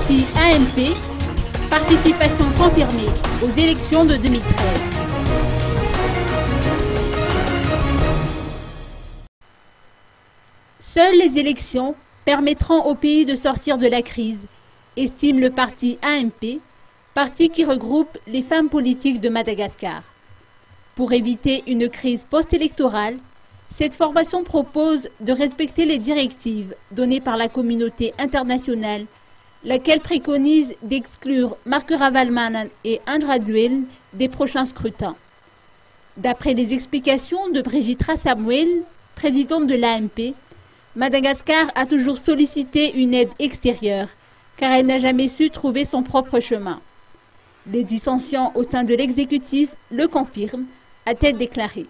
parti AMP, participation confirmée aux élections de 2013. Seules les élections permettront au pays de sortir de la crise, estime le parti AMP, parti qui regroupe les femmes politiques de Madagascar. Pour éviter une crise post-électorale, cette formation propose de respecter les directives données par la communauté internationale, laquelle préconise d'exclure Marc Ravalomanana et Andra Zouel des prochains scrutins. D'après les explications de Brigitte Rasamuel, présidente de l'AMP, Madagascar a toujours sollicité une aide extérieure, car elle n'a jamais su trouver son propre chemin. Les dissensions au sein de l'exécutif le confirment, a-t-elle déclaré.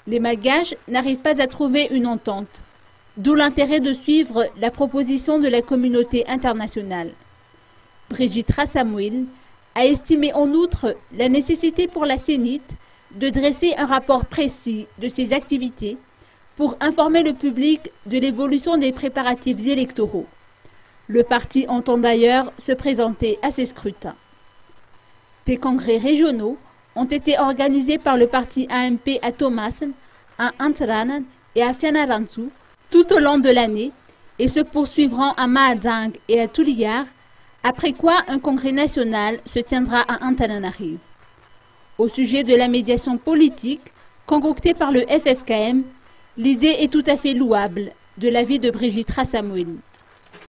Les Malgaches n'arrivent pas à trouver une entente, d'où l'intérêt de suivre la proposition de la communauté internationale. Brigitte Rasamuel a estimé en outre la nécessité pour la CENIT de dresser un rapport précis de ses activités pour informer le public de l'évolution des préparatifs électoraux. Le parti entend d'ailleurs se présenter à ces scrutins. Des congrès régionaux ont été organisés par le parti AMP à Thomassen, à Anteranan et à Fianarantsoa tout au long de l'année et se poursuivront à Mahajanga et à Tuliar, après quoi un congrès national se tiendra à Antananarivo. Au sujet de la médiation politique concoctée par le FFKM, l'idée est tout à fait louable, de l'avis de Brigitte Rasamuel.